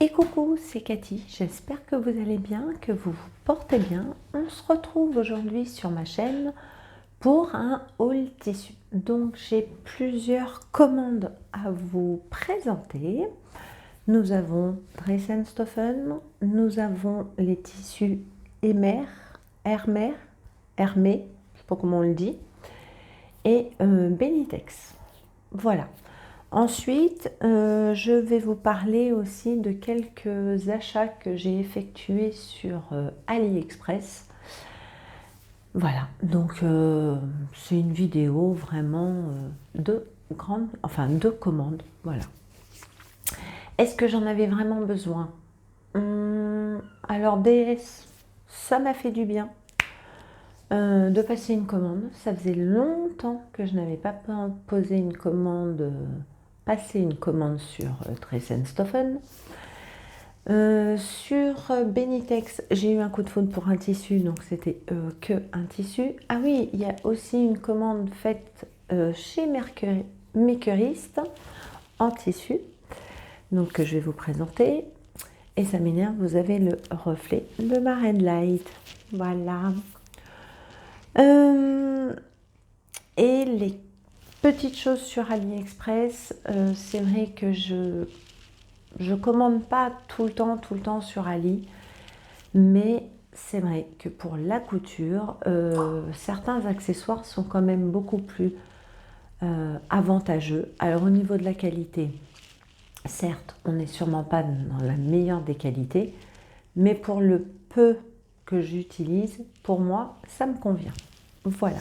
Et coucou, c'est Cathy, j'espère que vous allez bien, que vous vous portez bien. On se retrouve aujourd'hui sur ma chaîne pour un haul tissu. Donc j'ai plusieurs commandes à vous présenter. Nous avons Dressenstoffen, nous avons les tissus Hermé, je ne sais pas comment on le dit, et Benitex. Voilà. Ensuite, je vais vous parler aussi de quelques achats que j'ai effectués sur AliExpress. Voilà, donc c'est une vidéo vraiment de commandes. Voilà. Est-ce que j'en avais vraiment besoin? Alors DS, ça m'a fait du bien de passer une commande. Ça faisait longtemps que je n'avais pas posé une commande. Passer une commande sur Dressenstoffen. Sur Benitex, j'ai eu un coup de foudre pour un tissu, donc c'était que un tissu. Ah oui, il y a aussi une commande faite chez Makerist en tissu, donc que je vais vous présenter. Et ça m'énerve, vous avez le reflet de ma red light. Voilà. Et les petites choses sur AliExpress, c'est vrai que je commande pas tout le temps sur Ali, mais c'est vrai que pour la couture, certains accessoires sont quand même beaucoup plus avantageux. Alors au niveau de la qualité, certes, on n'est sûrement pas dans la meilleure des qualités, mais pour le peu que j'utilise, pour moi, ça me convient. Voilà.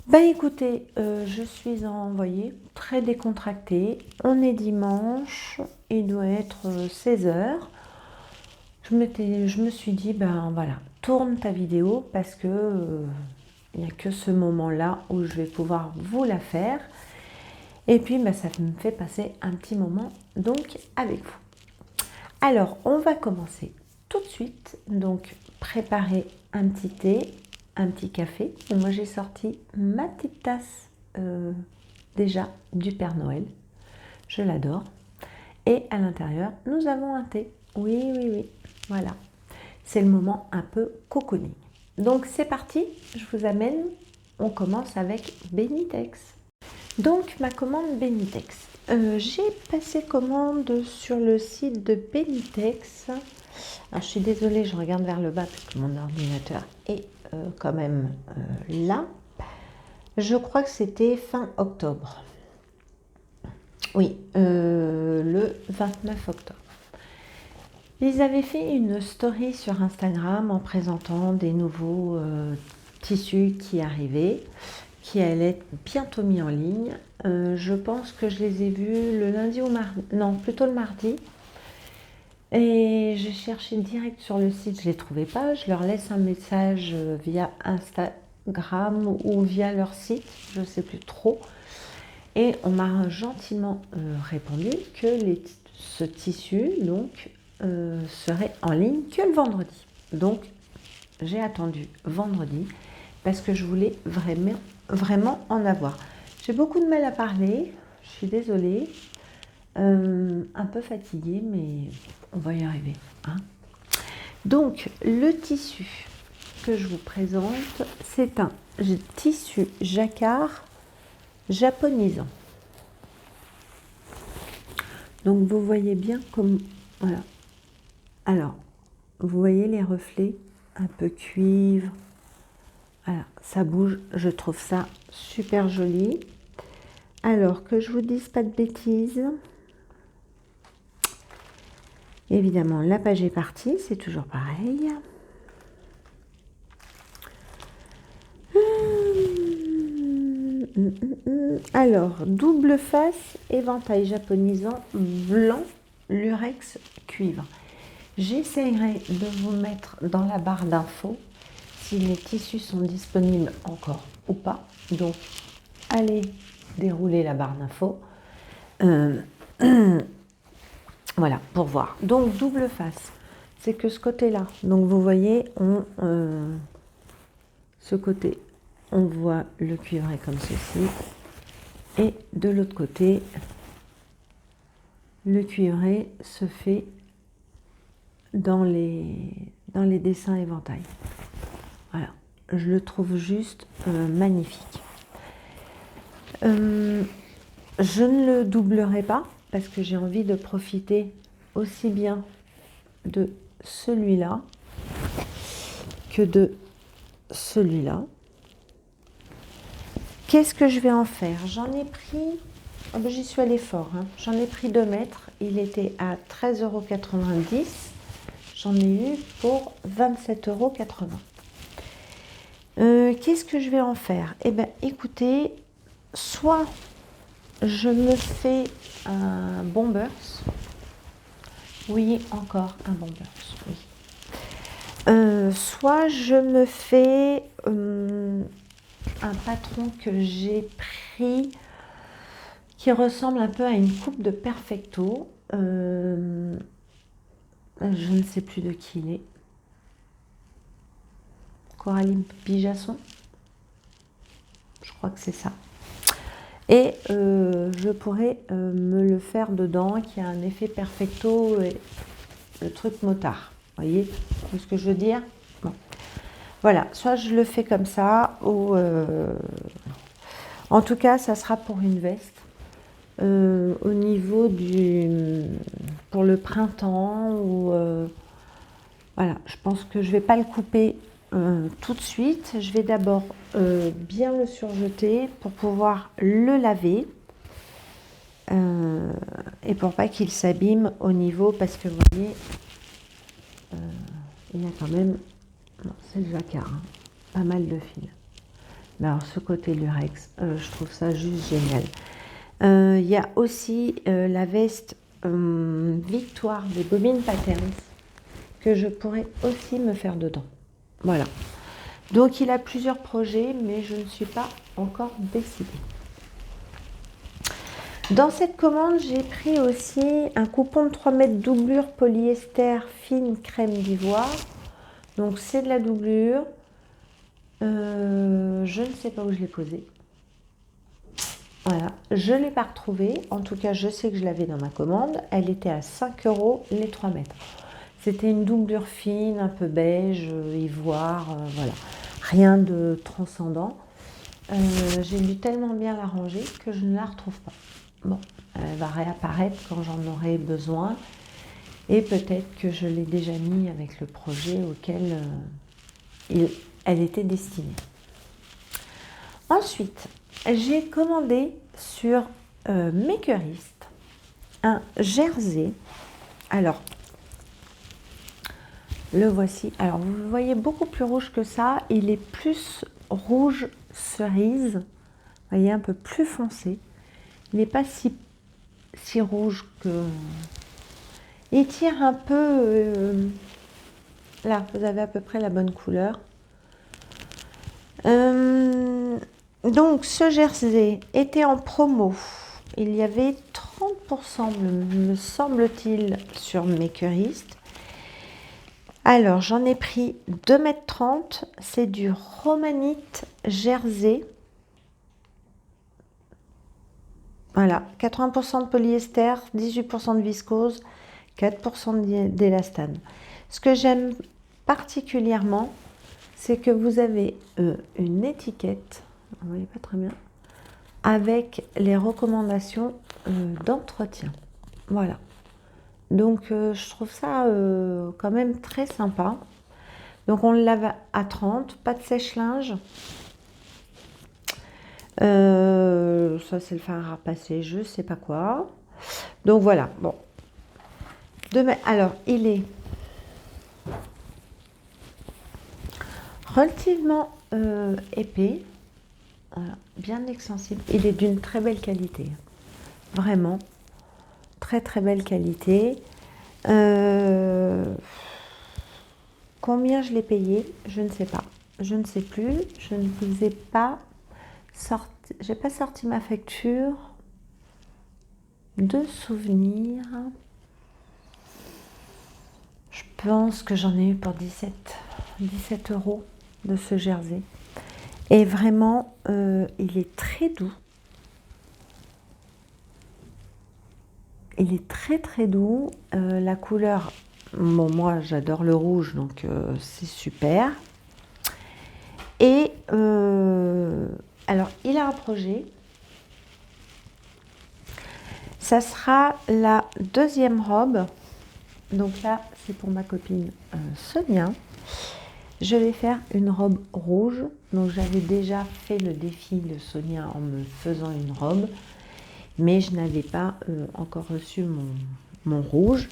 Ben écoutez, je suis envoyée très décontractée. On est dimanche, il doit être 16 h. Je me suis dit, ben voilà, tourne ta vidéo parce que il n'y a que ce moment-là où je vais pouvoir vous la faire. Et puis, ben, ça me fait passer un petit moment donc avec vous. Alors, on va commencer tout de suite. Donc, préparer un petit thé, un petit café. Moi, j'ai sorti ma petite tasse déjà du Père Noël. Je l'adore. Et à l'intérieur, nous avons un thé. Oui. Voilà. C'est le moment un peu cocooning. Donc, c'est parti. Je vous amène. On commence avec Benitex. Donc, ma commande Benitex. J'ai passé commande sur le site de Benitex. Alors, je suis désolée, je regarde vers le bas parce que mon ordinateur est quand même là. Je crois que c'était fin octobre. Oui, le 29 octobre. Ils avaient fait une story sur Instagram en présentant des nouveaux tissus qui arrivaient, qui allaient être bientôt mis en ligne. Je pense que je les ai vus le lundi ou mardi, non, plutôt le mardi. Et j'ai cherché direct sur le site, je ne les trouvais pas. Je leur laisse un message via Instagram ou via leur site, je ne sais plus trop. Et on m'a gentiment répondu que ce tissu donc, serait en ligne que le vendredi. Donc j'ai attendu vendredi parce que je voulais vraiment en avoir. J'ai beaucoup de mal à parler, je suis désolée. Un peu fatiguée, mais on va y arriver. Hein. Donc, le tissu que je vous présente, c'est un tissu jacquard japonisant. Donc, vous voyez bien comme... Voilà. Alors, vous voyez les reflets, un peu cuivre. Voilà, ça bouge. Je trouve ça super joli. Alors, que je vous dise pas de bêtises... Évidemment, la page est partie, c'est toujours pareil. Alors, double face, éventail japonisant, blanc, lurex, cuivre. J'essaierai de vous mettre dans la barre d'infos si les tissus sont disponibles encore ou pas. Donc, allez dérouler la barre d'infos. Voilà, pour voir. Donc, double face, c'est que ce côté-là, donc vous voyez, ce côté, on voit le cuivré comme ceci. Et de l'autre côté, le cuivré se fait dans les dessins éventails. Voilà, je le trouve juste magnifique. Je ne le doublerai pas parce que j'ai envie de profiter aussi bien de celui-là que de celui-là. Qu'est-ce que je vais en faire? J'en ai pris, j'y suis allée fort, hein. J'en ai pris 2 mètres, il était à 13,90 €. J'en ai eu pour 27,80 €. Qu'est-ce que je vais en faire? Eh bien, écoutez, soit je me fais un bombers. Oui, encore un bombers, oui. Soit je me fais un patron que j'ai pris qui ressemble un peu à une coupe de Perfecto. Je ne sais plus de qui il est. Coralie Bijasson, je crois que c'est ça. Et je pourrais me le faire dedans, qui a un effet Perfecto, et le truc motard. Vous voyez ce que je veux dire? Bon. Voilà, soit je le fais comme ça, ou en tout cas, ça sera pour une veste. Au niveau pour le printemps, ou voilà, je pense que je ne vais pas le couper tout de suite. Je vais d'abord bien le surjeter pour pouvoir le laver et pour pas qu'il s'abîme au niveau, parce que vous voyez, il y a quand même, c'est le jacquard, hein, pas mal de fils. Mais alors ce côté lurex, je trouve ça juste génial. Il y a aussi la veste Victoire des Bobines Patterns que je pourrais aussi me faire dedans. Voilà. Donc il a plusieurs projets, mais je ne suis pas encore décidée. Dans cette commande, j'ai pris aussi un coupon de 3 mètres doublure polyester fine crème d'ivoire. Donc c'est de la doublure. Je ne sais pas où je l'ai posé. Voilà, je ne l'ai pas retrouvée. En tout cas, je sais que je l'avais dans ma commande. Elle était à 5 € les 3 mètres. C'était une doublure fine, un peu beige, ivoire, voilà. Rien de transcendant. J'ai dû tellement bien la ranger que je ne la retrouve pas. Bon, elle va réapparaître quand j'en aurai besoin. Et peut-être que je l'ai déjà mis avec le projet auquel elle était destinée. Ensuite, j'ai commandé sur Makerist un jersey. Alors, le voici. Alors, vous le voyez beaucoup plus rouge que ça. Il est plus rouge cerise. Vous voyez, un peu plus foncé. Il n'est pas si rouge que... Il tire un peu... là, vous avez à peu près la bonne couleur. Donc, ce jersey était en promo. Il y avait 30%, me semble-t-il, sur Makerist. Alors, j'en ai pris 2,30 m. C'est du Romanite jersey. Voilà, 80% de polyester, 18% de viscose, 4% d'élastane. Ce que j'aime particulièrement, c'est que vous avez une étiquette, vous ne voyez pas très bien, avec les recommandations d'entretien. Voilà. Donc, je trouve ça quand même très sympa. Donc, on le lave à 30, pas de sèche-linge. Ça, c'est le fer à repasser, je sais pas quoi. Donc, voilà. Bon. Alors, il est relativement épais. Voilà, bien extensible. Il est d'une très belle qualité. Vraiment. Très, très belle qualité. Combien je l'ai payé? Je ne sais pas. Je ne sais plus. Je ne vous ai pas sorti. J'ai pas sorti ma facture de souvenir. Je pense que j'en ai eu pour 17 € de ce jersey. Et vraiment, il est très doux. il est très très doux. La couleur, bon, moi j'adore le rouge, donc c'est super. Et alors, il a un projet. Ça sera la deuxième robe. Donc là, c'est pour ma copine Sonia. Je vais faire une robe rouge. Donc j'avais déjà fait le défi de Sonia en me faisant une robe. Mais je n'avais pas encore reçu mon rouge.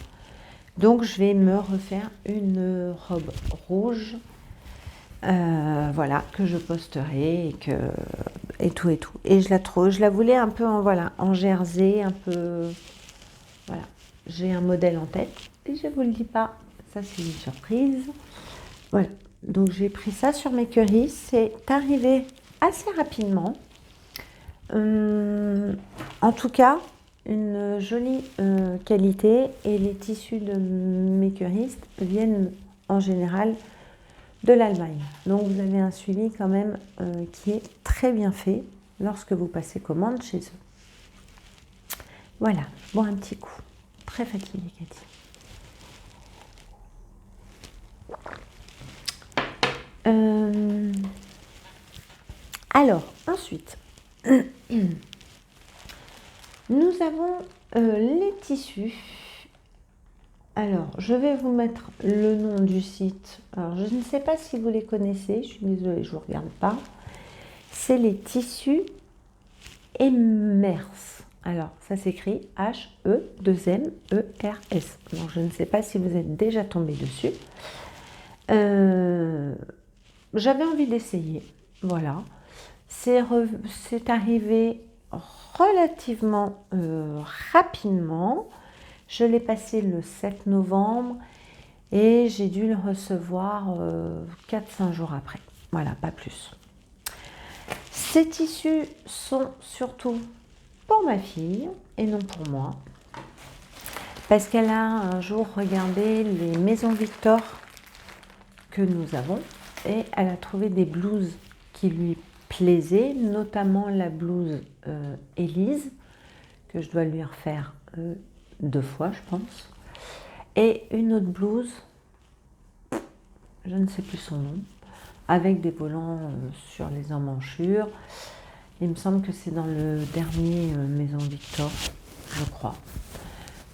Donc je vais me refaire une robe rouge. Voilà, que je posterai et tout. Et je la voulais un peu en jersey, un peu, voilà. J'ai un modèle en tête et je vous le dis pas, ça c'est une surprise. Voilà, donc j'ai pris ça sur Makery, c'est arrivé assez rapidement. En tout cas, une jolie qualité et les tissus de Makery viennent en général de l'Allemagne. Donc vous avez un suivi quand même qui est très bien fait lorsque vous passez commande chez eux. Voilà, bon, un petit coup. Très fatiguée, Cathy. Alors, ensuite, nous avons les tissus. Alors, je vais vous mettre le nom du site. Alors, je ne sais pas si vous les connaissez, je suis désolée, je ne vous regarde pas. C'est les tissus Emers. Alors, ça s'écrit H-E-2-M-E-R-S. Donc, je ne sais pas si vous êtes déjà tombé dessus. J'avais envie d'essayer. Voilà. C'est arrivé relativement rapidement. Je l'ai passé le 7 novembre et j'ai dû le recevoir 4-5 jours après. Voilà, pas plus. Ces tissus sont surtout pour ma fille et non pour moi. Parce qu'elle a un jour regardé les maisons Victor que nous avons et elle a trouvé des blouses qui lui plaisaient, notamment la blouse Élise, que je dois lui refaire 2 fois, je pense. Et une autre blouse, je ne sais plus son nom, avec des volants sur les emmanchures. Il me semble que c'est dans le dernier Maison Victor, je crois.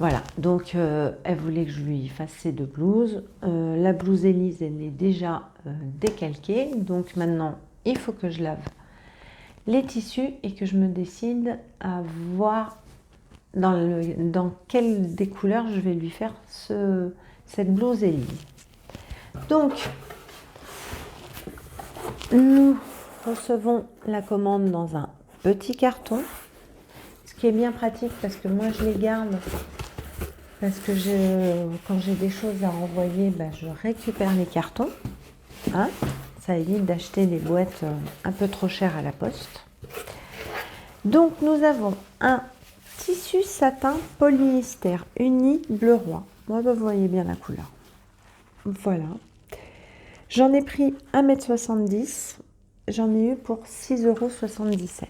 Voilà, donc elle voulait que je lui fasse ces 2 blouses. La blouse Élise, elle est déjà décalquée, donc maintenant il faut que je lave les tissus et que je me décide à voir dans quelle des couleurs je vais lui faire cette blouse Élise. Donc, nous recevons la commande dans un petit carton, ce qui est bien pratique parce que moi je les garde, parce que quand j'ai des choses à renvoyer, je récupère les cartons. Hein, ça évite d'acheter des boîtes un peu trop chères à la poste. Donc nous avons un tissu satin polyester uni bleu roi. Moi, vous voyez bien la couleur. Voilà. J'en ai pris 1,70 m. J'en ai eu pour 6,77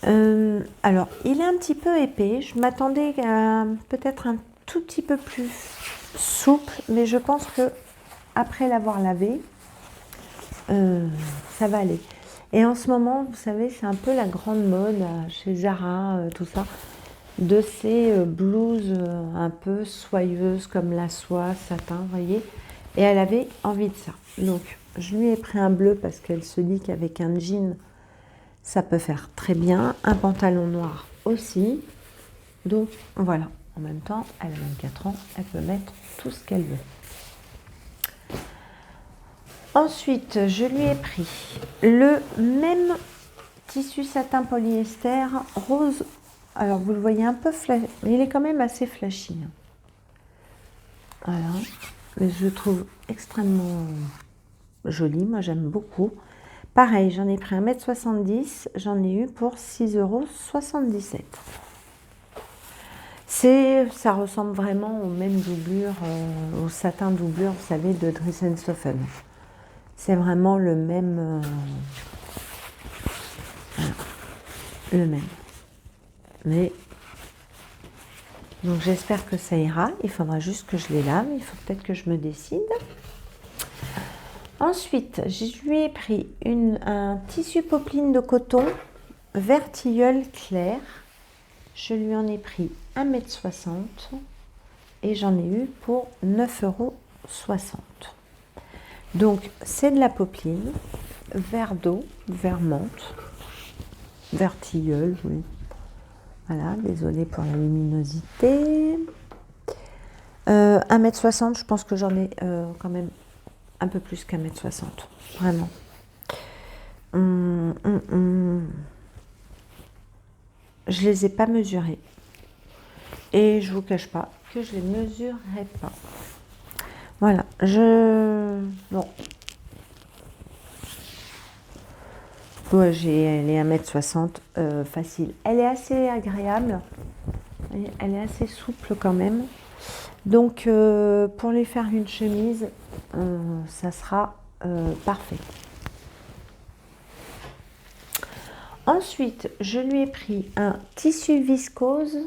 €. Alors, il est un petit peu épais. Je m'attendais à peut-être un tout petit peu plus souple, mais je pense que après l'avoir lavé, ça va aller. Et en ce moment, vous savez, c'est un peu la grande mode chez Zara, tout ça, de ces blouses un peu soyeuses comme la soie, satin, vous voyez. Et elle avait envie de ça. Donc, je lui ai pris un bleu parce qu'elle se dit qu'avec un jean, ça peut faire très bien. Un pantalon noir aussi. Donc, voilà. En même temps, elle a 24 ans, elle peut mettre tout ce qu'elle veut. Ensuite, je lui ai pris le même tissu satin polyester rose. Alors, vous le voyez un peu flashy, mais il est quand même assez flashy. Voilà. Mais je le trouve extrêmement joli. Moi, j'aime beaucoup. Pareil, j'en ai pris 1,70 m. J'en ai eu pour 6,77 €. Ça ressemble vraiment aux mêmes doublures, au satin doublure, vous savez, de Dressenstoffen. C'est vraiment le même. Voilà, le même. Mais Donc j'espère que ça ira. Il faudra juste que je les lave. Il faut peut-être que je me décide. Ensuite, je lui ai pris un tissu popeline de coton vert tilleul clair. Je lui en ai pris 1,60 m et j'en ai eu pour 9,60 €. Donc c'est de la popeline, vert d'eau, vert menthe, vert tilleul, oui. Voilà, désolée pour la luminosité. 1,60 m, je pense que j'en ai quand même un peu plus qu'1,60 m, vraiment. Je les ai pas mesurés. Et je vous cache pas que je les mesurerai pas. Voilà, bon. Ouais, j'ai les 1,60 m facile. Elle est assez agréable. Elle est assez souple quand même. Donc, pour lui faire une chemise, ça sera parfait. Ensuite, je lui ai pris un tissu viscose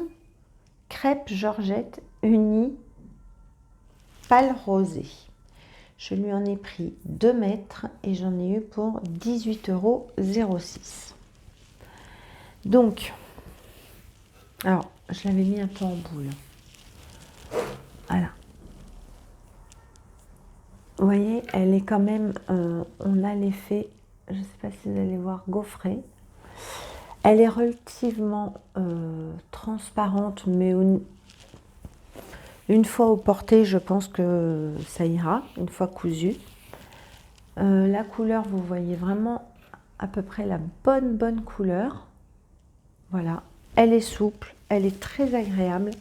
crêpe Georgette uni pâle rosé. Je lui en ai pris 2 mètres et j'en ai eu pour 18,06 €. Donc, alors, je l'avais mis un peu en boule. Voilà. Vous voyez, elle est quand même, on a l'effet, je ne sais pas si vous allez voir, gaufré. Elle est relativement transparente, mais une fois au porté, je pense que ça ira, une fois cousue. La couleur, vous voyez vraiment à peu près la bonne couleur. Voilà, elle est souple, elle est très agréable.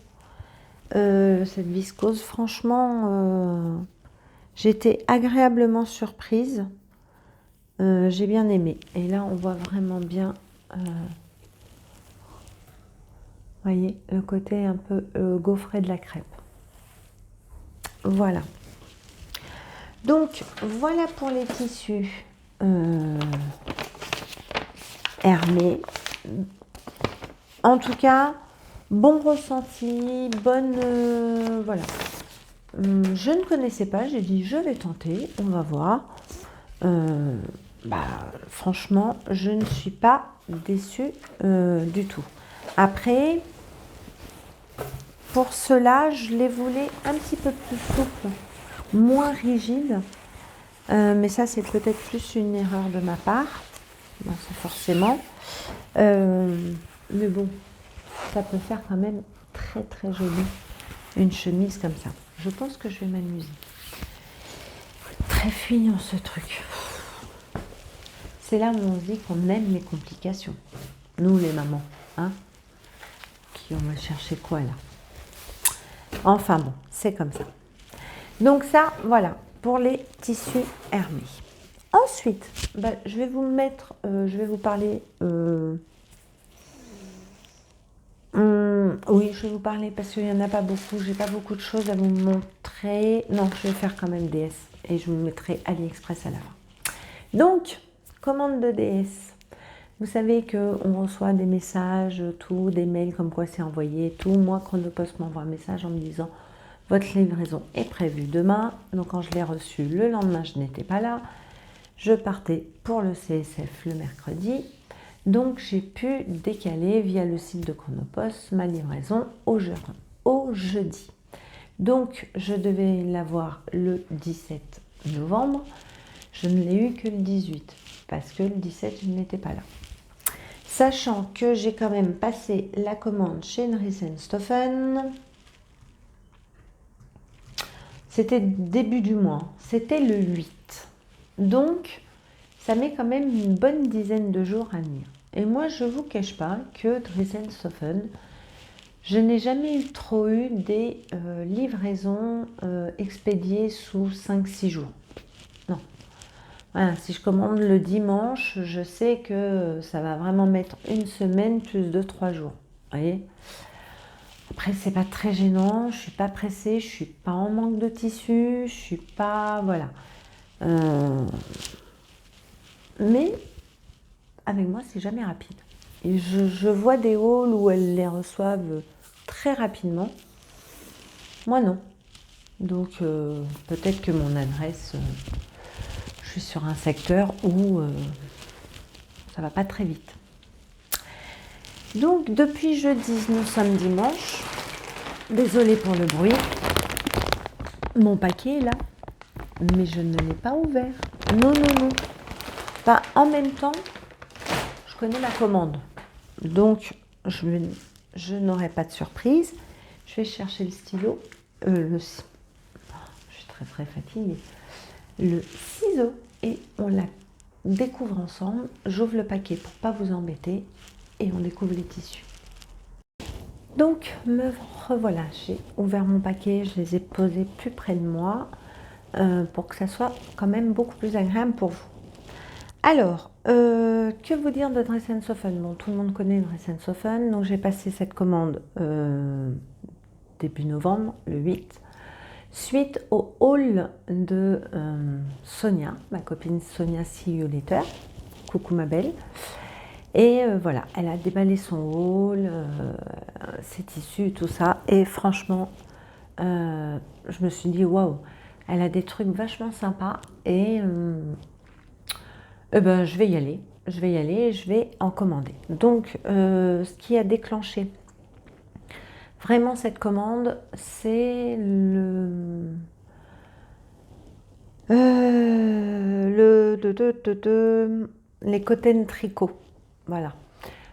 Cette viscose, franchement, j'étais agréablement surprise. J'ai bien aimé. Et là, on voit vraiment bien, voyez, le côté un peu gaufré de la crêpe. Voilà. Donc, voilà pour les tissus Hermé. En tout cas, bon ressenti, bonne... voilà. Je ne connaissais pas, j'ai dit je vais tenter, on va voir. Franchement, je ne suis pas déçue du tout. Après, pour cela, je les voulais un petit peu plus souples, moins rigides. Mais ça, c'est peut-être plus une erreur de ma part. Bon, c'est forcément. Mais bon, ça peut faire quand même très joli une chemise comme ça. Je pense que je vais m'amuser. Très fuyant ce truc. C'est là où on se dit qu'on aime les complications. Nous les mamans, hein, qui on va chercher quoi là. Enfin bon, c'est comme ça. Donc ça, voilà, pour les tissus Hermé. Ensuite, je vais vous mettre, je vais vous parler... oui, je vais vous parler parce qu'il n'y en a pas beaucoup. J'ai pas beaucoup de choses à vous montrer. Non, je vais faire quand même DS et je vous mettrai AliExpress à la fin. Donc, commande de DS. Vous savez qu'on reçoit des messages, tout, des mails comme quoi c'est envoyé, tout. Moi, Chronopost m'envoie un message en me disant votre livraison est prévue demain. Donc, quand je l'ai reçu le lendemain, je n'étais pas là. Je partais pour le CSF le mercredi. Donc, j'ai pu décaler via le site de Chronopost ma livraison au jeudi. Donc, je devais l'avoir le 17 novembre. Je ne l'ai eu que le 18 parce que le 17, je n'étais pas là. Sachant que j'ai quand même passé la commande chez Nries & Stoffen. C'était début du mois. C'était le 8. Donc, ça met quand même une bonne dizaine de jours à venir. Et moi, je ne vous cache pas que Nries & Stoffen, je n'ai jamais trop eu des livraisons expédiées sous 5-6 jours. Non. Voilà, si je commande le dimanche, je sais que ça va vraiment mettre une semaine plus 2-3 jours. Vous voyez ? Après, c'est pas très gênant, je suis pas pressée, je suis pas en manque de tissu, je suis pas... Voilà. Mais avec moi, c'est jamais rapide. Et je vois des hauls où elles les reçoivent très rapidement. Moi non. Donc peut-être que mon adresse, je suis sur un secteur où ça va pas très vite. Donc depuis jeudi, nous sommes dimanche. Désolée pour le bruit. Mon paquet est là, mais je ne l'ai pas ouvert. Non, non, non. Enfin, en même temps, je connais ma commande. Donc, je n'aurai pas de surprise. Je vais chercher le stylo. Je suis très très fatiguée. Le ciseau et on la découvre ensemble. J'ouvre le paquet pour pas vous embêter et on découvre les tissus. Donc, me revoilà. J'ai ouvert mon paquet, je les ai posés plus près de moi pour que ça soit quand même beaucoup plus agréable pour vous. Alors, que vous dire de Dress & Soften? Bon, tout le monde connaît Dress & Soften, donc j'ai passé cette commande début novembre, le 8, suite au haul de Sonia, ma copine Sonia See You Later. Coucou ma belle. Et voilà, elle a déballé son haul, ses tissus, tout ça. Et franchement, je me suis dit, waouh, elle a des trucs vachement sympas. Et ben, je vais y aller. Je vais y aller et je vais en commander. Donc, ce qui a déclenché vraiment cette commande, c'est les Cotten Tricot. Voilà.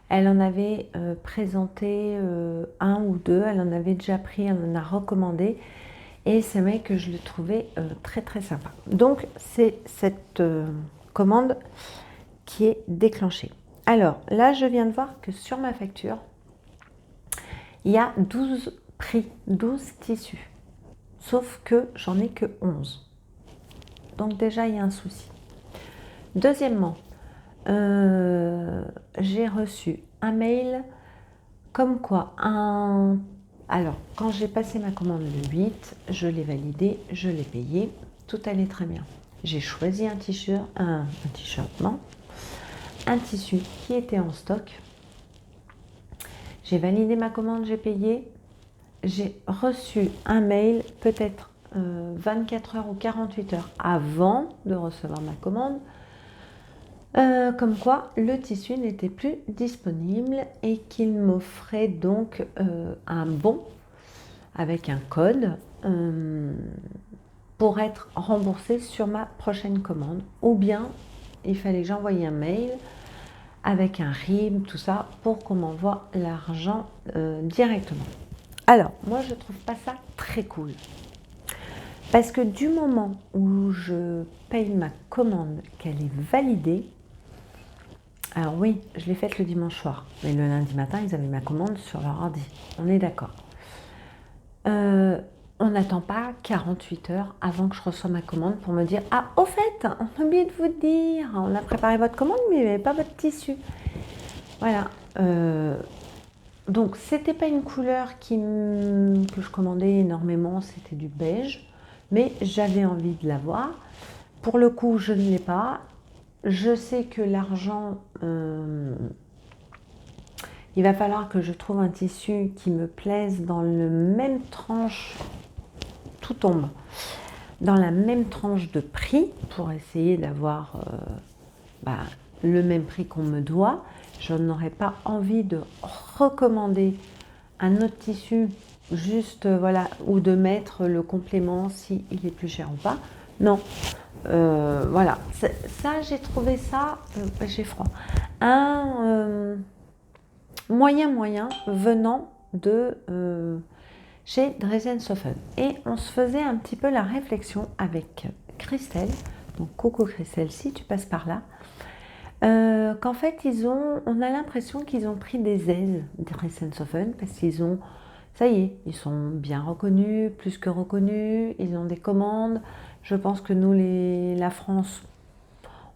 Elle en avait présenté un ou deux, elle en avait déjà pris, elle en a recommandé. Et c'est vrai que je le trouvais très très sympa. Donc, c'est cette commande qui est déclenchée. Alors, là, je viens de voir que sur ma facture, il y a 12 prix, 12 tissus. Sauf que j'en ai que 11. Donc déjà, il y a un souci. Deuxièmement, j'ai reçu un mail comme quoi Alors, quand j'ai passé ma commande le 8, je l'ai validé, je l'ai payé, tout allait très bien. J'ai choisi un t-shirt, non, un tissu qui était en stock. J'ai validé ma commande, j'ai payé. J'ai reçu un mail peut-être 24 heures ou 48 heures avant de recevoir ma commande, comme quoi le tissu n'était plus disponible et qu'il m'offrait donc un bon avec un code pour être remboursé sur ma prochaine commande, ou bien il fallait que j'envoie un mail avec un RIB, tout ça, pour qu'on m'envoie l'argent directement. Alors, moi, je ne trouve pas ça très cool. Parce que du moment où je paye ma commande, qu'elle est validée, alors oui, je l'ai faite le dimanche soir, mais le lundi matin, ils avaient ma commande sur leur ordi. On est d'accord. On n'attend pas 48 heures avant que je reçoive ma commande pour me dire « Ah, au fait, on a oublié de vous dire, on a préparé votre commande, mais il n'y avait pas votre tissu. » Voilà. Donc, c'était pas une couleur que je commandais énormément, c'était du beige, mais j'avais envie de l'avoir. Pour le coup, je ne l'ai pas. Je sais que l'argent, il va falloir que je trouve un tissu qui me plaise dans le même tranche, tout tombe, dans la même tranche de prix pour essayer d'avoir le même prix qu'on me doit. Je n'aurais pas envie de recommander un autre tissu juste voilà, ou de mettre le complément si il est plus cher ou pas. Non, voilà, ça j'ai trouvé ça, j'ai froid, un moyen venant de chez Dress & Soften. Et on se faisait un petit peu la réflexion avec Christelle, donc coucou Christelle si tu passes par là, qu'en fait on a l'impression qu'ils ont pris des aises Dress & Soften parce qu'ils ont, ça y est, ils sont bien reconnus, plus que reconnus, ils ont des commandes. Je pense que nous, la France,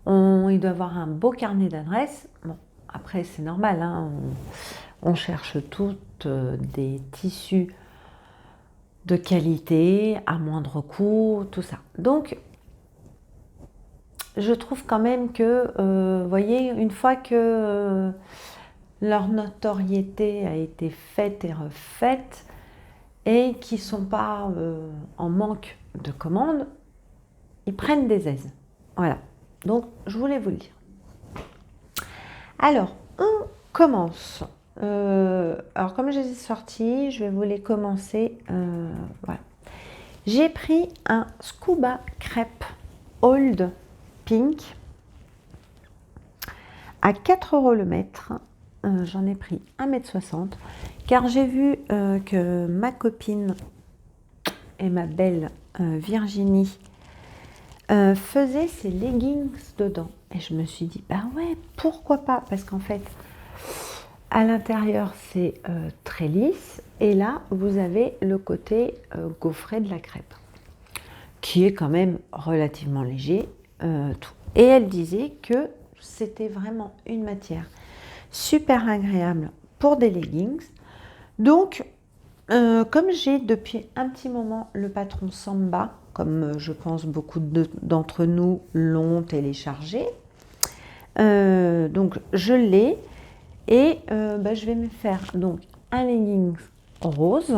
il doit avoir un beau carnet d'adresses. Bon, après c'est normal, hein, on cherche toutes des tissus de qualité, à moindre coût, tout ça. Donc, je trouve quand même que, vous voyez, une fois que leur notoriété a été faite et refaite, et qui ne sont pas en manque de commandes, ils prennent des aises. Voilà, donc je voulais vous le dire. Alors, on commence. Alors, comme je les ai sortis, je vais vous les commencer. Voilà. J'ai pris un Scuba Crêpe Old Pink à 4 € le mètre. J'en ai pris 1,60 m car j'ai vu que ma copine et ma belle Virginie faisaient ses leggings dedans. Et je me suis dit, bah ouais, pourquoi pas? Parce qu'en fait, à l'intérieur, c'est très lisse. Et là, vous avez le côté gaufré de la crêpe, qui est quand même relativement léger. Tout. Et elle disait que c'était vraiment une matière super agréable pour des leggings. Donc, comme j'ai depuis un petit moment le patron Samba, comme je pense beaucoup d'entre nous l'ont téléchargé, donc je l'ai et je vais me faire donc un leggings rose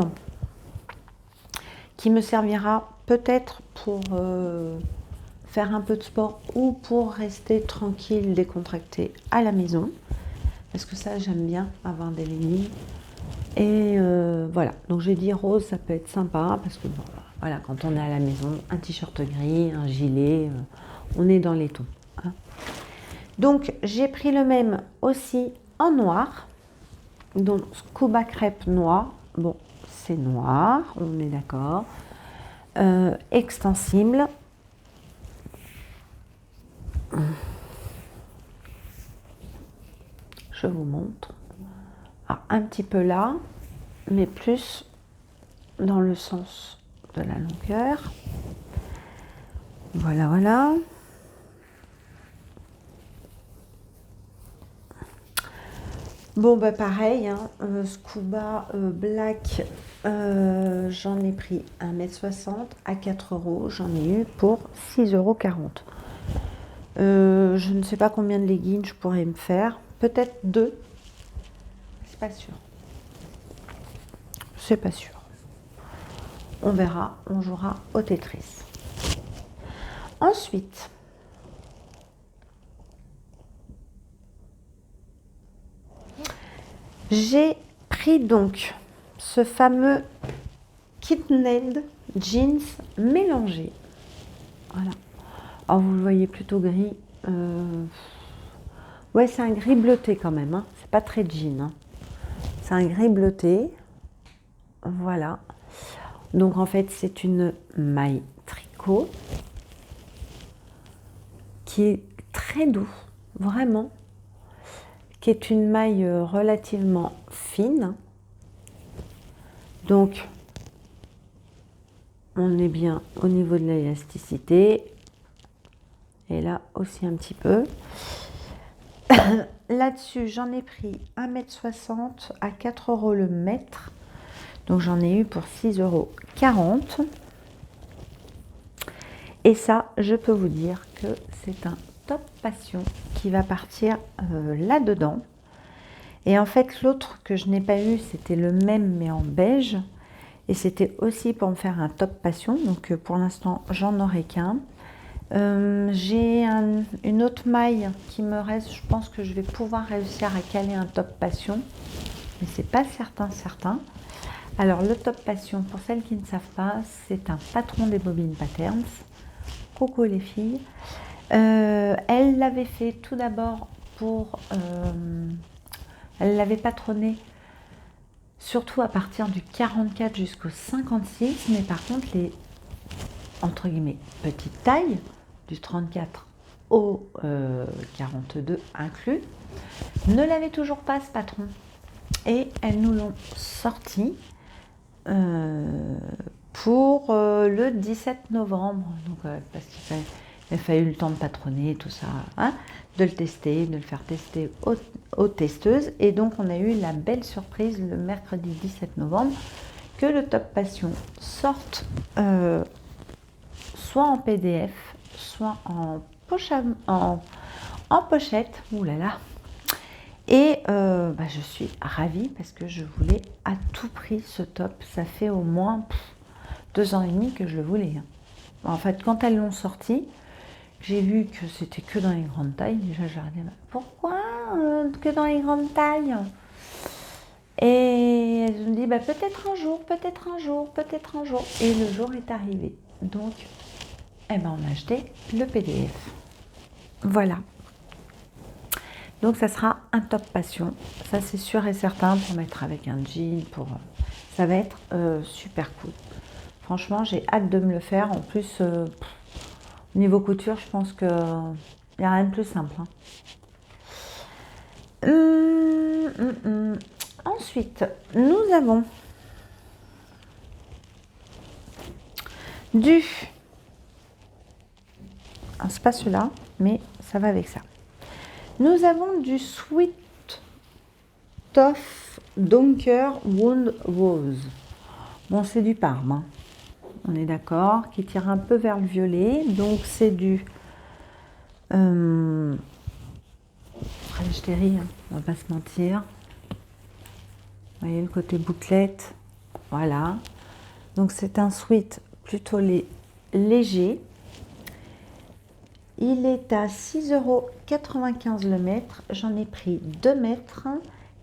qui me servira peut-être pour faire un peu de sport ou pour rester tranquille, décontracté à la maison, parce que ça j'aime bien avoir des leggings. Et voilà, donc j'ai dit rose, ça peut être sympa parce que bon, voilà, quand on est à la maison, un t-shirt gris, un gilet, on est dans les tons. Hein. Donc j'ai pris le même aussi en noir, donc Scuba Crêpe noir. Bon, c'est noir, on est d'accord. Extensible. Je vous montre. Alors, un petit peu là, mais plus dans le sens de la longueur. Voilà, voilà. Bon, bah pareil, hein, Scuba Black, j'en ai pris 1,60 m à 4 €, j'en ai eu pour 6,40 €. Je ne sais pas combien de leggings je pourrais me faire, peut-être 2, c'est pas sûr. C'est pas sûr. On verra, on jouera au Tetris. Ensuite, j'ai pris donc ce fameux Kitned Jeans mélangé. Voilà. Alors vous le voyez plutôt gris. Ouais, c'est un gris bleuté quand même. Hein. C'est pas très jean. Hein. C'est un gris bleuté. Voilà. Donc en fait, c'est une maille tricot qui est très doux, vraiment. Qui est une maille relativement fine. Donc, on est bien au niveau de l'élasticité. Et là aussi un petit peu. Là-dessus, j'en ai pris 1,60 m à 4 € le mètre. Donc, j'en ai eu pour 6,40 €. Et ça, je peux vous dire que c'est un top passion qui va partir là-dedans. Et en fait, l'autre que je n'ai pas eu, c'était le même mais en beige. Et c'était aussi pour me faire un top passion. Donc, pour l'instant, j'en aurai qu'un. J'ai une autre maille qui me reste. Je pense que je vais pouvoir réussir à caler un top passion, mais c'est pas certain. Alors le top passion, pour celles qui ne savent pas, c'est un patron des Bobines Patterns. Coucou les filles. Elle l'avait fait tout d'abord pour, elle l'avait patronné surtout à partir du 44 jusqu'au 56, mais par contre les entre guillemets petites tailles du 34 au 42 inclus, ne l'avait toujours pas ce patron. Et elles nous l'ont sorti pour le 17 novembre. Donc, parce qu'il a fallu le temps de patronner, tout ça, hein, de le tester, de le faire tester aux testeuses. Et donc, on a eu la belle surprise le mercredi 17 novembre que le Top Passion sorte soit en PDF, soit en pochette, oulala, Et je suis ravie parce que je voulais à tout prix ce top. Ça fait au moins 2 ans et demi que je le voulais. En fait, quand elles l'ont sorti, j'ai vu que c'était que dans les grandes tailles. Déjà, j'ai regardé, pourquoi que dans les grandes tailles? Et elles me dit, peut-être un jour, peut-être un jour, peut-être un jour. Et le jour est arrivé. Donc, on a acheté le PDF. Voilà. Donc, ça sera un top passion. Ça, c'est sûr et certain pour mettre avec un jean. Ça va être super cool. Franchement, j'ai hâte de me le faire. En plus, au niveau couture, je pense qu'il n'y a rien de plus simple. Ensuite, nous avons du... c'est pas celui-là, mais ça va avec ça. Nous avons du Sweet Tough Dunker Wound Rose. Bon, c'est du Parme, on est d'accord, qui tire un peu vers le violet. Donc, c'est du... French Terry, on va pas se mentir. Vous voyez le côté bouclette. Voilà. Donc, c'est un sweat plutôt léger. Il est à 6,95 € le mètre. J'en ai pris 2 mètres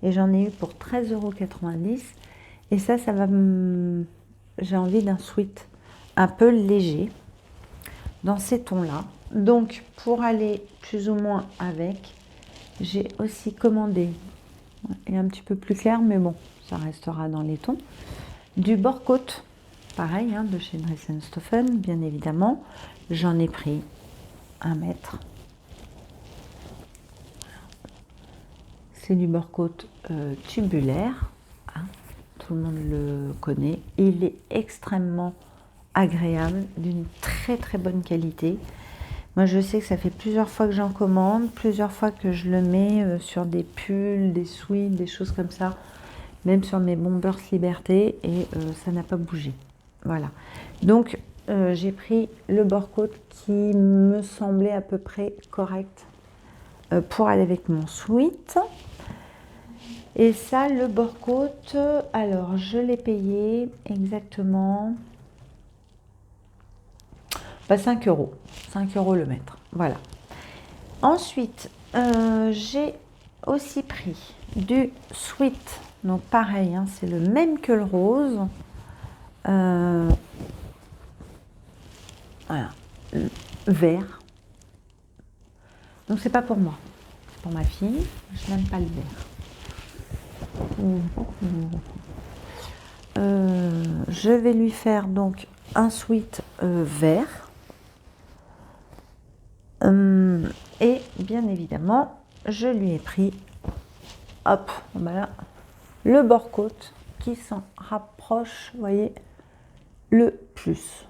et j'en ai eu pour 13,90 €. Et ça va me... J'ai envie d'un sweat un peu léger dans ces tons-là. Donc, pour aller plus ou moins avec, j'ai aussi commandé, il est un petit peu plus clair, mais bon, ça restera dans les tons, du Borcoat, pareil, de chez Dress & Stephen, bien évidemment. J'en ai pris 1 mètre. C'est du Borcoat tubulaire, tout le monde le connaît. Il est extrêmement agréable, d'une très très bonne qualité. Moi, je sais que ça fait plusieurs fois que j'en commande, plusieurs fois que je le mets sur des pulls, des sweats, des choses comme ça, même sur mes Bombers Liberté, et ça n'a pas bougé. Voilà. Donc, j'ai pris le Borcoat qui me semblait à peu près correct pour aller avec mon sweat. Et ça, le Borcoat, alors je l'ai payé exactement 5 €. 5 € le mètre. Voilà. Ensuite, j'ai aussi pris du sweat. Donc pareil, c'est le même que le rose. Voilà. Vert. Donc c'est pas pour moi. C'est pour ma fille. Je n'aime pas le vert. Je vais lui faire donc un sweat vert. Et bien évidemment, je lui ai pris, hop, voilà, le Borcoat qui s'en rapproche, vous voyez, le plus.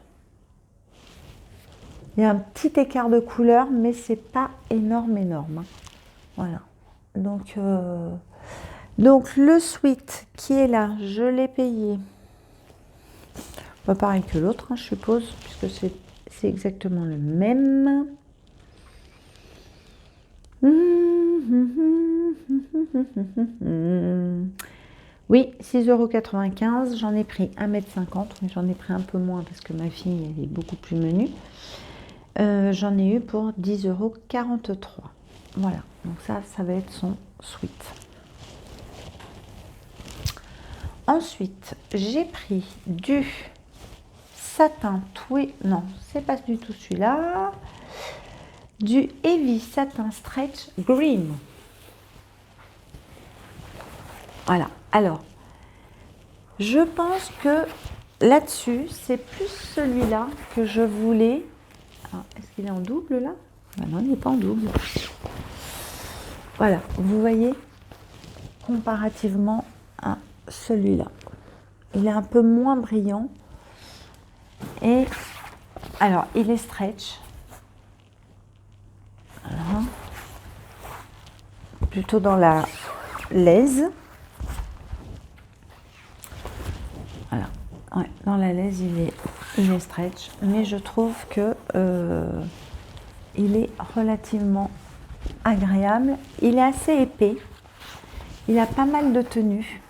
Il y a un petit écart de couleur, mais c'est pas énorme. Voilà. Donc le sweat qui est là, je l'ai payé. Pas pareil que l'autre, je suppose, puisque c'est exactement le même. Oui, 6,95 €. J'en ai pris 1,50 m, mais j'en ai pris un peu moins parce que ma fille elle est beaucoup plus menue. J'en ai eu pour 10,43 €. Voilà, donc ça va être son sweat. Ensuite, j'ai pris du satin tweed. Non, c'est pas du tout celui-là. Du Heavy Satin Stretch Green. Voilà. Alors, je pense que là-dessus, c'est plus celui-là que je voulais. Est-ce qu'il est en double là? Non, il n'est pas en double. Voilà, vous voyez, comparativement à celui-là. Il est un peu moins brillant. Et alors, il est stretch. Voilà. Plutôt dans la laise. Voilà. Ouais, dans la laise, il est stretch. Mais je trouve que il est relativement agréable. Il est assez épais. Il a pas mal de tenues.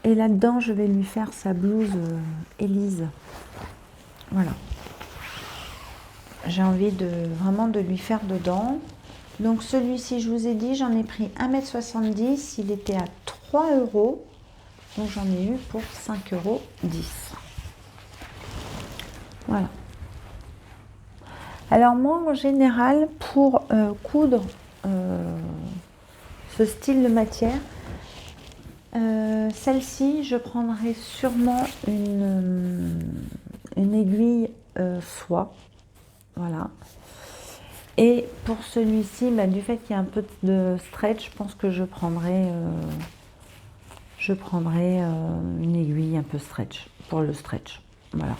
Et là-dedans, je vais lui faire sa blouse Élise. Voilà. J'ai envie vraiment de lui faire dedans. Donc celui-ci, je vous ai dit, j'en ai pris 1,70 m. Il était à 3 €. Donc j'en ai eu pour 5,10 €. Voilà. Alors moi, en général, pour coudre ce style de matière, celle-ci, je prendrai sûrement une aiguille soie. Voilà. Et pour celui-ci, bah, du fait qu'il y a un peu de stretch, je pense que je prendrai une aiguille un peu stretch, pour le stretch. Voilà.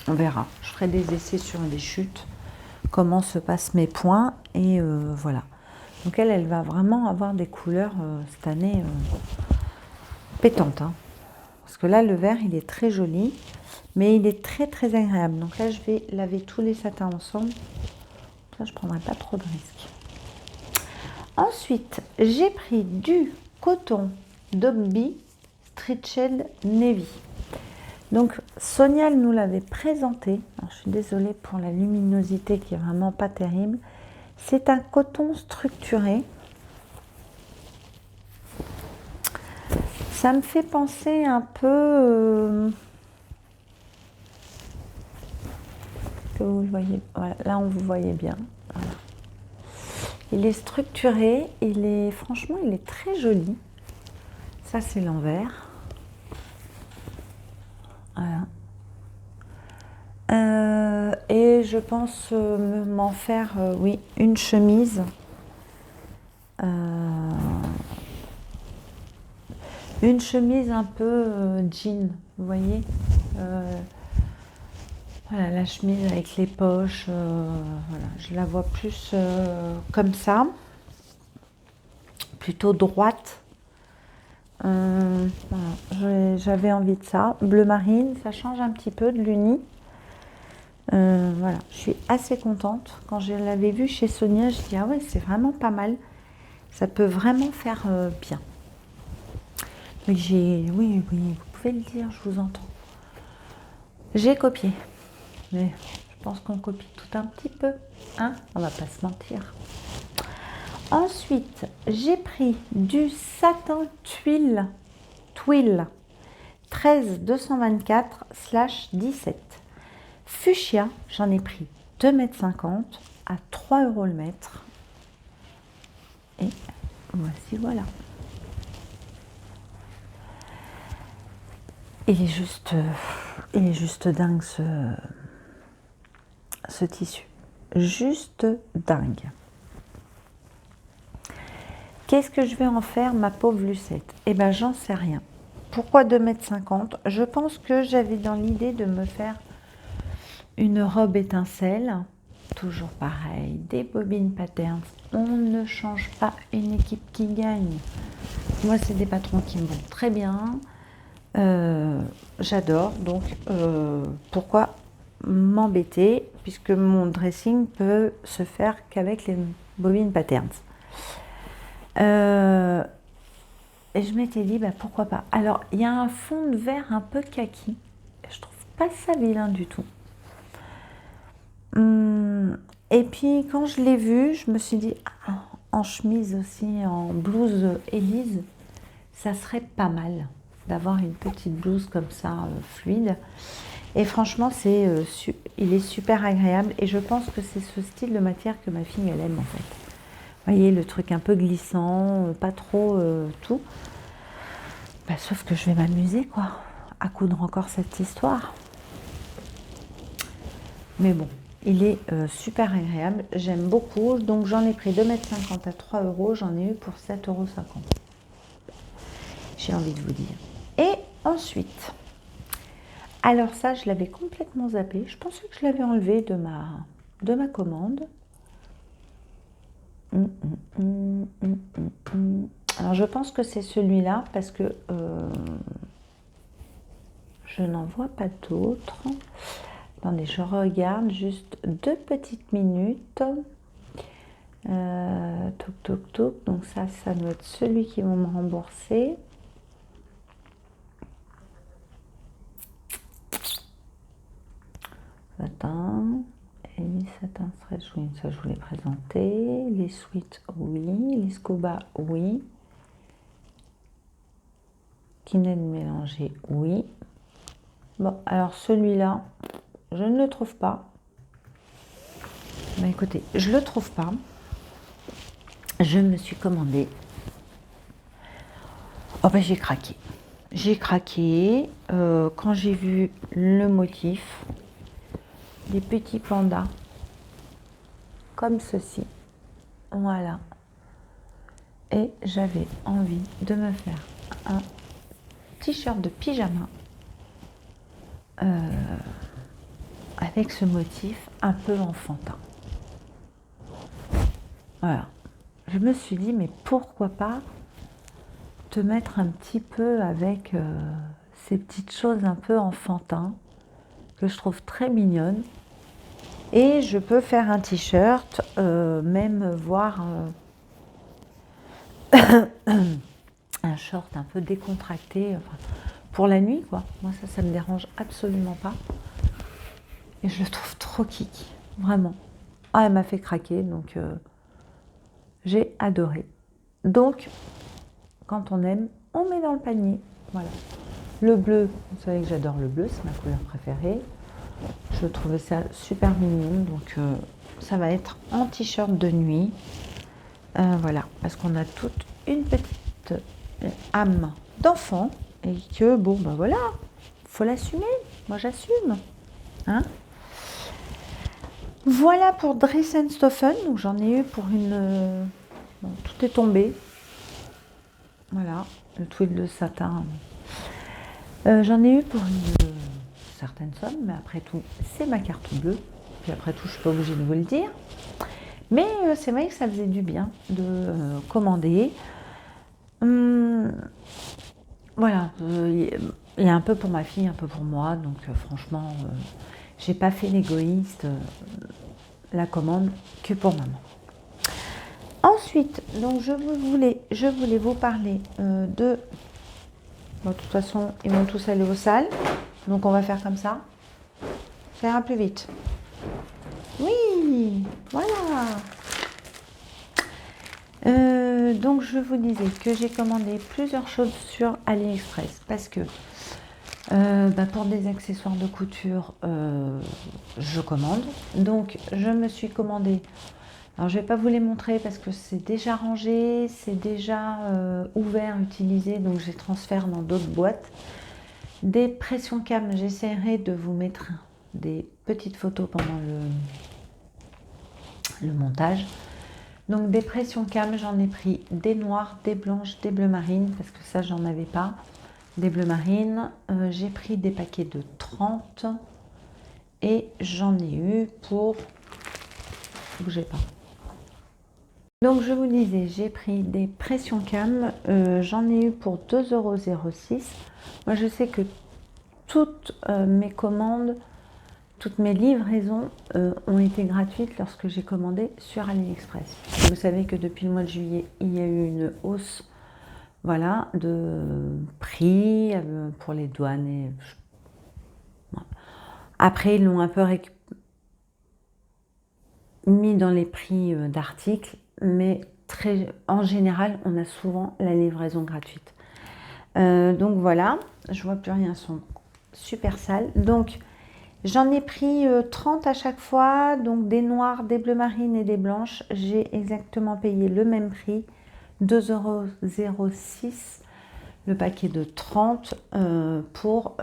On verra. Je ferai des essais sur des chutes, comment se passent mes points. Et voilà. Donc elle va vraiment avoir des couleurs cette année pétantes. Hein. Parce que là, le vert, il est très joli. Mais il est très très agréable. Donc là, je vais laver tous les satins ensemble. Ça, je ne prendrai pas trop de risques. Ensuite, j'ai pris du coton Dobby Stretched Navy. Donc, Sonia nous l'avait présenté. Alors, je suis désolée pour la luminosité qui est vraiment pas terrible. C'est un coton structuré. Ça me fait penser un peu... que vous le voyez, voilà, là, on vous voyez bien. Voilà. Il est structuré. Franchement, il est très joli. Ça, c'est l'envers. Voilà. Et je pense m'en faire, oui, une chemise. Une chemise un peu jean, vous voyez. Voilà, la chemise avec les poches. Voilà, je la vois plus comme ça. Plutôt droite. Voilà, j'avais envie de ça. Bleu marine, ça change un petit peu de l'uni. Voilà, je suis assez contente. Quand je l'avais vu chez Sonia, je dis ah ouais, c'est vraiment pas mal. Ça peut vraiment faire bien. Donc oui, vous pouvez le dire, je vous entends. J'ai copié, mais je pense qu'on copie tout un petit peu, hein. On va pas se mentir. Ensuite, j'ai pris du satin tuile 13 224/17. Fuchsia, j'en ai pris 2,50 m à 3 € le mètre. Et voici, voilà. Il est juste dingue ce tissu. Juste dingue. Qu'est-ce que je vais en faire, ma pauvre Lucette? Eh bien, j'en sais rien. Pourquoi 2,50 m? Je pense que j'avais dans l'idée de me faire une robe étincelle. Toujours pareil, des bobines patterns. On ne change pas une équipe qui gagne. Moi, c'est des patrons qui me vont très bien. J'adore, donc pourquoi m'embêter puisque mon dressing peut se faire qu'avec les bobines patterns. Et je m'étais dit, bah, pourquoi pas. Alors, il y a un fond de vert un peu kaki. Je trouve pas ça vilain du tout. Et puis, quand je l'ai vu, je me suis dit, en chemise aussi, en blouse Élise, ça serait pas mal d'avoir une petite blouse comme ça, fluide. Et franchement, il est super agréable. Et je pense que c'est ce style de matière que ma fille, elle aime en fait. Vous voyez, le truc un peu glissant, pas trop tout. Bah, sauf que je vais m'amuser, quoi, à coudre encore cette histoire. Mais bon, il est super agréable. J'aime beaucoup. Donc, j'en ai pris 2,50 m à 3 €. J'en ai eu pour 7,50 €. J'ai envie de vous dire. Et ensuite, alors ça, je l'avais complètement zappé. Je pensais que je l'avais enlevé de ma commande. Alors, je pense que c'est celui-là parce que je n'en vois pas d'autres. Attendez, je regarde juste 2 petites minutes. Toc, toc, toc. Donc ça doit être celui qui va me rembourser. Satin. Et satin stretch, oui, ça je vous l'ai présenté. Les sweats, oui. Les scuba, oui. Kiné de mélanger, oui. Bon, alors celui-là, je ne le trouve pas. Bah écoutez, je le trouve pas. Je me suis commandé. Oh ben j'ai craqué. J'ai craqué quand j'ai vu le motif. Des petits pandas. Comme ceci. Voilà. Et j'avais envie de me faire un t-shirt de pyjama. Avec ce motif un peu enfantin. Voilà. Je me suis dit, mais pourquoi pas te mettre un petit peu avec ces petites choses un peu enfantins que je trouve très mignonnes. Et je peux faire un t-shirt, même voir un short un peu décontracté, enfin, pour la nuit, quoi. Moi, ça me dérange absolument pas. Et je le trouve trop kiki, vraiment. Ah, elle m'a fait craquer, donc j'ai adoré. Donc, quand on aime, on met dans le panier. Voilà. Le bleu, vous savez que j'adore le bleu, c'est ma couleur préférée. Je trouvais ça super mignon, donc ça va être en t-shirt de nuit. Voilà, parce qu'on a toute une petite âme d'enfant et que bon, ben voilà, faut l'assumer. Moi, j'assume. Hein? Voilà pour Dress & Stoffen. Donc j'en ai eu pour une. Bon, tout est tombé. Voilà, le tweed de satin. J'en ai eu pour une certaine somme, mais après tout, c'est ma carte bleue. Puis après tout, je suis pas obligée de vous le dire. Mais c'est vrai que ça faisait du bien de commander. Voilà, il y a un peu pour ma fille, un peu pour moi. Donc franchement, j'ai pas fait l'égoïste. La commande que pour maman. Ensuite, donc je voulais vous parler de. Bon, de toute façon, ils vont tous aller aux salles. Donc on va faire comme ça. Ça ira plus vite. Oui, voilà. Donc je vous disais que j'ai commandé plusieurs choses sur AliExpress parce que pour des accessoires de couture, je commande. Donc je me suis commandé. Alors je ne vais pas vous les montrer parce que c'est déjà rangé, c'est déjà ouvert, utilisé, donc je les transfère dans d'autres boîtes. Des pressions cam, j'essaierai de vous mettre des petites photos pendant le montage. Donc des pressions cam, j'en ai pris des noires, des blanches, des bleues marines, parce que ça j'en avais pas. Des bleues marines, j'ai pris des paquets de 30 et j'en ai eu pour... Bougez pas. Donc je vous disais, j'ai pris des pressions cam, j'en ai eu pour 2,06 €. Moi je sais que toutes mes commandes, toutes mes livraisons ont été gratuites lorsque j'ai commandé sur AliExpress. Vous savez que depuis le mois de juillet, il y a eu une hausse, voilà, de prix pour les douanes. Et... Après, ils l'ont un peu mis dans les prix d'articles, mais en général, on a souvent la livraison gratuite. Donc voilà, je vois plus rien, sont super sales. Donc j'en ai pris 30 à chaque fois, donc des noirs, des bleues marines et des blanches. J'ai exactement payé le même prix, 2,06 €, le paquet de 30 pour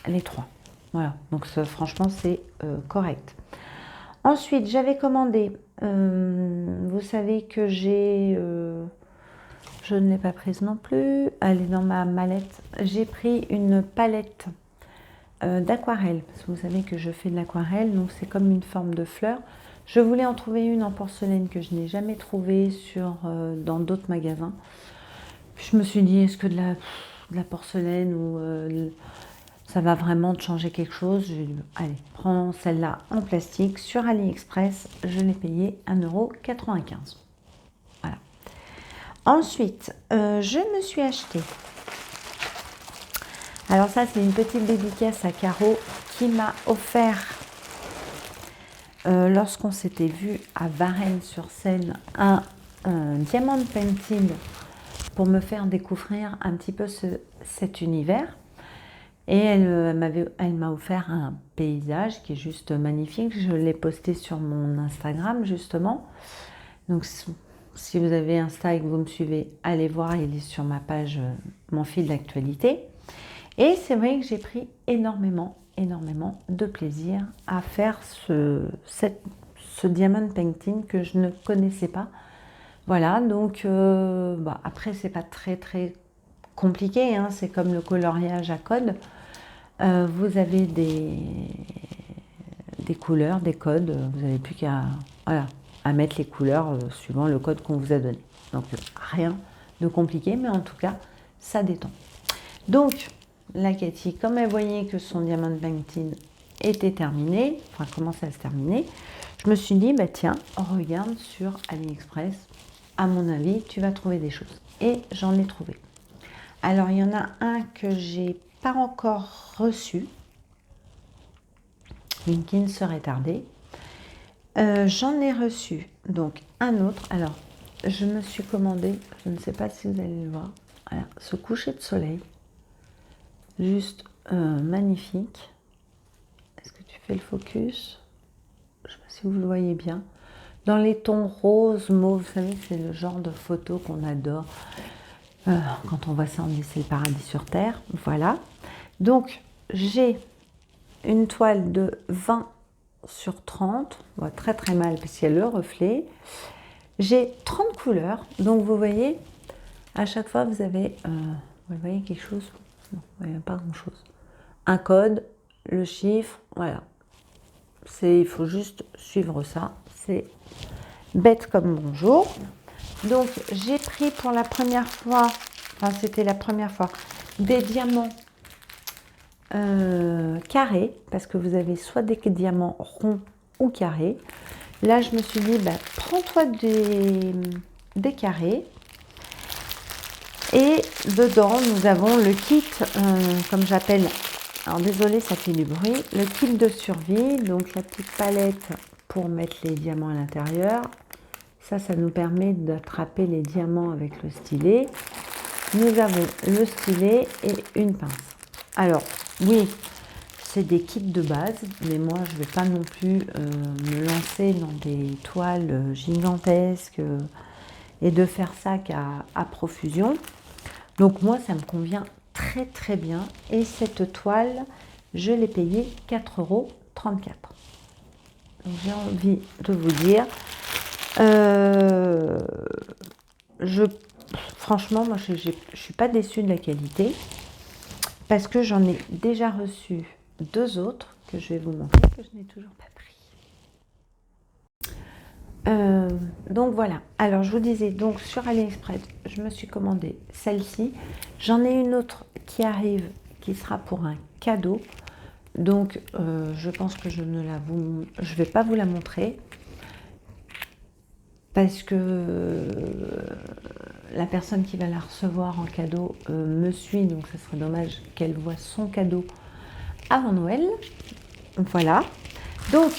les 3. Voilà, donc franchement c'est correct. Ensuite, j'avais commandé, vous savez que j'ai, je ne l'ai pas prise non plus, elle est dans ma mallette. J'ai pris une palette d'aquarelle, parce que vous savez que je fais de l'aquarelle, donc c'est comme une forme de fleur. Je voulais en trouver une en porcelaine que je n'ai jamais trouvée dans d'autres magasins. Puis je me suis dit, est-ce que de la porcelaine ou ça va vraiment te changer quelque chose. J'ai dit, allez, prends celle-là en plastique sur AliExpress. Je l'ai payé 1,95 €. Voilà. Ensuite, je me suis acheté. Alors ça, c'est une petite dédicace à Caro qui m'a offert, lorsqu'on s'était vu à Varennes-sur-Seine, un diamond painting pour me faire découvrir un petit peu cet univers. Et elle m'a offert un paysage qui est juste magnifique. Je l'ai posté sur mon Instagram, justement. Donc, si vous avez Insta et que vous me suivez, allez voir, il est sur ma page, mon fil d'actualité. Et c'est vrai que j'ai pris énormément de plaisir à faire ce diamond painting que je ne connaissais pas. Voilà, donc après, c'est pas très compliqué, hein, c'est comme le coloriage à code. Vous avez des couleurs, des codes, vous n'avez plus qu'à mettre les couleurs suivant le code qu'on vous a donné. Donc rien de compliqué, mais en tout cas, ça détend. Donc, la Cathy, comme elle voyait que son diamond painting était terminé, enfin commençait à se terminer, je me suis dit, bah tiens, regarde sur AliExpress, à mon avis, tu vas trouver des choses. Et j'en ai trouvé. Alors, il y en a un que j'ai pas encore reçu, mais qui ne serait tardé. J'en ai reçu donc un autre. Alors, je me suis commandé, je ne sais pas si vous allez le voir, voilà, ce coucher de soleil, juste magnifique. Est-ce que tu fais le focus? Je ne sais pas si vous le voyez bien. Dans les tons rose, mauve, vous savez, c'est le genre de photo qu'on adore. Quand on voit ça, on dit c'est le paradis sur terre. Voilà. Donc, j'ai une toile de 20 sur 30. On voit très mal parce qu'il y a le reflet. J'ai 30 couleurs. Donc, vous voyez, à chaque fois, vous avez... vous voyez quelque chose? Non, vous voyez pas grand-chose. Un code, le chiffre, voilà. Il faut juste suivre ça. C'est bête comme bonjour. Donc, j'ai pris pour la première fois, enfin, c'était la première fois, des diamants carrés, parce que vous avez soit des diamants ronds ou carrés. Là, je me suis dit, bah, prends-toi des carrés. Et dedans, nous avons le kit, comme j'appelle, alors désolé, ça fait du bruit, le kit de survie, donc la petite palette pour mettre les diamants à l'intérieur. Ça nous permet d'attraper les diamants avec le stylet. Nous avons le stylet et une pince. Alors, oui, c'est des kits de base, mais moi, je ne vais pas non plus me lancer dans des toiles gigantesques et de faire ça à profusion. Donc, moi, ça me convient très bien. Et cette toile, je l'ai payée 4,34 €. Donc, j'ai envie de vous dire... franchement, moi, je ne suis pas déçue de la qualité parce que j'en ai déjà reçu 2 autres que je vais vous montrer, que je n'ai toujours pas pris. Donc voilà. Alors, je vous disais, donc sur AliExpress, je me suis commandé celle-ci. J'en ai une autre qui arrive, qui sera pour un cadeau. Donc, je pense que je vais pas vous la montrer. Parce que la personne qui va la recevoir en cadeau me suit, donc ce serait dommage qu'elle voie son cadeau avant Noël. Voilà. Donc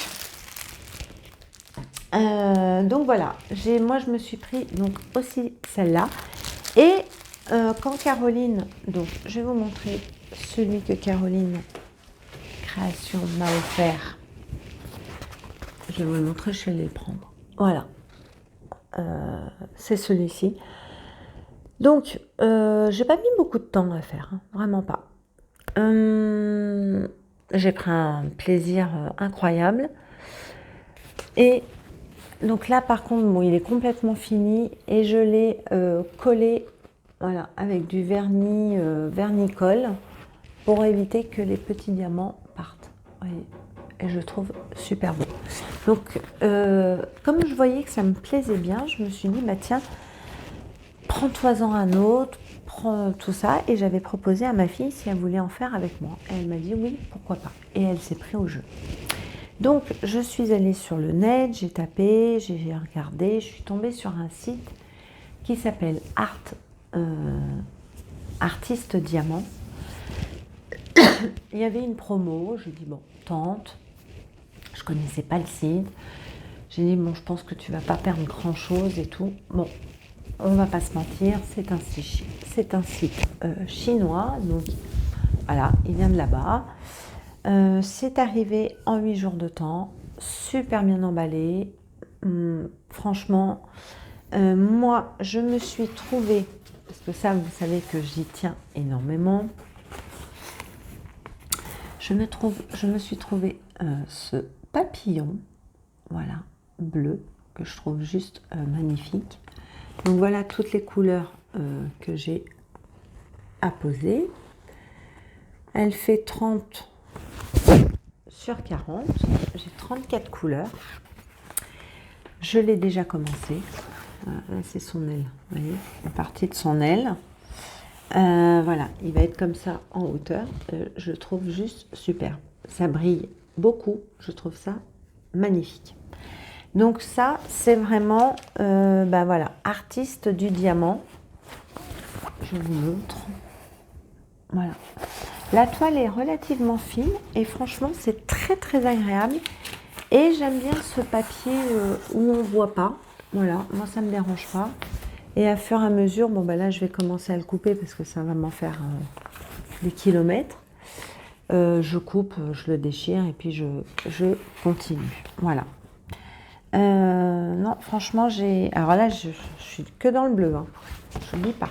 voilà. Moi, je me suis pris donc aussi celle-là. Et quand Caroline, donc je vais vous montrer celui que Caroline Création m'a offert. Je vais vous le montrer, je vais aller le prendre. Voilà. C'est celui-ci. Donc, j'ai pas mis beaucoup de temps à faire, hein, vraiment pas. J'ai pris un plaisir incroyable. Et donc là, par contre, bon, il est complètement fini et je l'ai collé, voilà, avec du vernis-colle pour éviter que les petits diamants partent. Voyez. Et je trouve super beau. Donc, comme je voyais que ça me plaisait bien, je me suis dit, bah tiens, prends-toi-en un autre, tout ça et j'avais proposé à ma fille si elle voulait en faire avec moi. Et elle m'a dit oui, pourquoi pas. Et elle s'est prise au jeu. Donc, je suis allée sur le net, j'ai tapé, j'ai regardé, je suis tombée sur un site qui s'appelle Artiste Diamant. Il y avait une promo, j'ai dit bon, tente. Je connaissais pas le site. J'ai dit bon, je pense que tu vas pas perdre grand chose et tout. Bon, on va pas se mentir, c'est un site chinois, donc voilà, il vient de là-bas. C'est arrivé en 8 jours de temps, super bien emballé. Franchement, moi, je me suis trouvée, parce que ça, vous savez que j'y tiens énormément. Je me suis trouvée ce papillon, voilà, bleu, que je trouve juste magnifique. Donc voilà toutes les couleurs que j'ai à poser. Elle fait 30 sur 40. J'ai 34 couleurs. Je l'ai déjà commencé. Là, c'est son aile. Vous voyez, une partie de son aile. Voilà, il va être comme ça en hauteur. Je le trouve juste super. Ça brille beaucoup. Je trouve ça magnifique. Donc ça, c'est vraiment, voilà, artiste du diamant. Je vous montre. Voilà. La toile est relativement fine et franchement, c'est très très agréable. Et j'aime bien ce papier où on ne voit pas. Voilà, moi ça ne me dérange pas. Et à fur et à mesure, bon là je vais commencer à le couper parce que ça va m'en faire des kilomètres. Je coupe, je le déchire et puis je continue. Voilà. Non, franchement, alors là, je suis que dans le bleu. Hein. Je ne lis pas.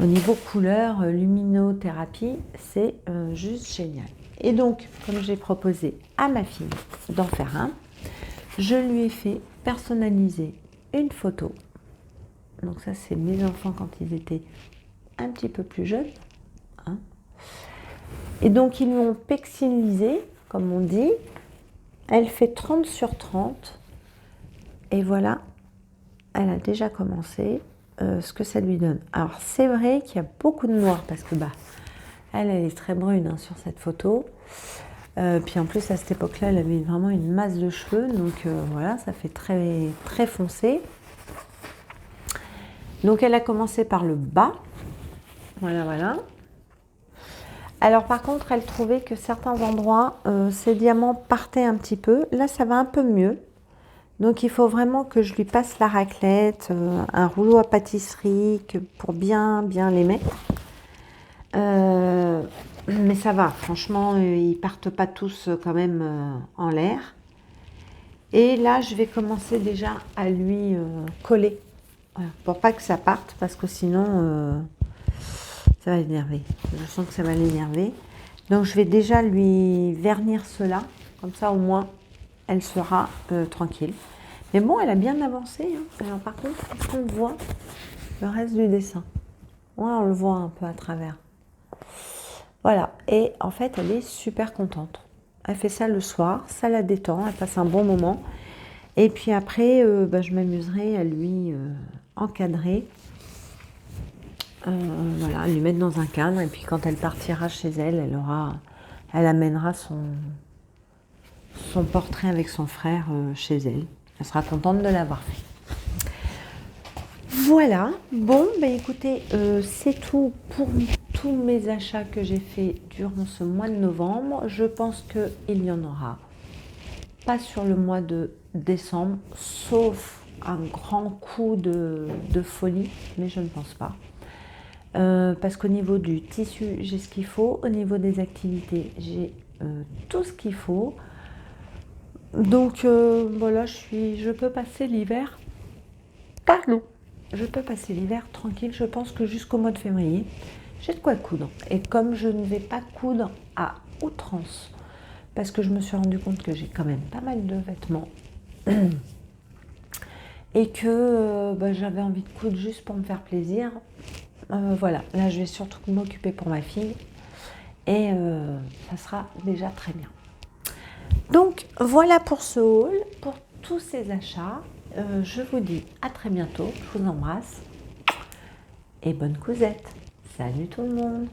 Au niveau couleur, luminothérapie, c'est juste génial. Et donc, comme j'ai proposé à ma fille d'en faire un, je lui ai fait personnaliser une photo. Donc ça, c'est mes enfants quand ils étaient un petit peu plus jeunes. Hein. Et donc, ils lui ont pixelisé, comme on dit. Elle fait 30 sur 30. Et voilà, elle a déjà commencé ce que ça lui donne. Alors, c'est vrai qu'il y a beaucoup de noir parce que elle est très brune hein, sur cette photo. Puis en plus, à cette époque-là, elle avait vraiment une masse de cheveux. Donc voilà, ça fait très, très foncé. Donc, elle a commencé par le bas. Voilà, voilà. Alors par contre, elle trouvait que certains endroits, ces diamants partaient un petit peu. Là, ça va un peu mieux. Donc il faut vraiment que je lui passe la raclette, un rouleau à pâtisserie pour bien les mettre. Mais ça va, franchement, ils partent pas tous quand même en l'air. Et là, je vais commencer déjà à lui coller. Voilà, pour pas que ça parte, parce que sinon... ça va l'énerver. Je sens que ça va l'énerver. Donc, je vais déjà lui vernir cela. Comme ça, au moins, elle sera tranquille. Mais bon, elle a bien avancé. Hein. Alors, par contre, est-ce qu'on voit le reste du dessin? Ouais, on le voit un peu à travers. Voilà. Et en fait, elle est super contente. Elle fait ça le soir. Ça la détend. Elle passe un bon moment. Et puis après, je m'amuserai à lui encadrer. Voilà, lui mettre dans un cadre et puis quand elle partira chez elle, elle amènera son portrait avec son frère chez elle. Elle sera contente de l'avoir fait. Voilà, bon, écoutez, c'est tout pour tous mes achats que j'ai fait durant ce mois de novembre. Je pense qu'il y en aura pas sur le mois de décembre, sauf un grand coup de folie, mais je ne pense pas. Parce qu'au niveau du tissu, j'ai ce qu'il faut. Au niveau des activités, j'ai tout ce qu'il faut. Donc voilà, je peux passer l'hiver. Pardon. Je peux passer l'hiver tranquille. Je pense que jusqu'au mois de février, j'ai de quoi coudre. Et comme je ne vais pas coudre à outrance, parce que je me suis rendu compte que j'ai quand même pas mal de vêtements et que j'avais envie de coudre juste pour me faire plaisir. Voilà, là je vais surtout m'occuper pour ma fille et ça sera déjà très bien. Donc voilà pour ce haul, pour tous ces achats. Je vous dis à très bientôt, je vous embrasse et bonne cousette. Salut tout le monde!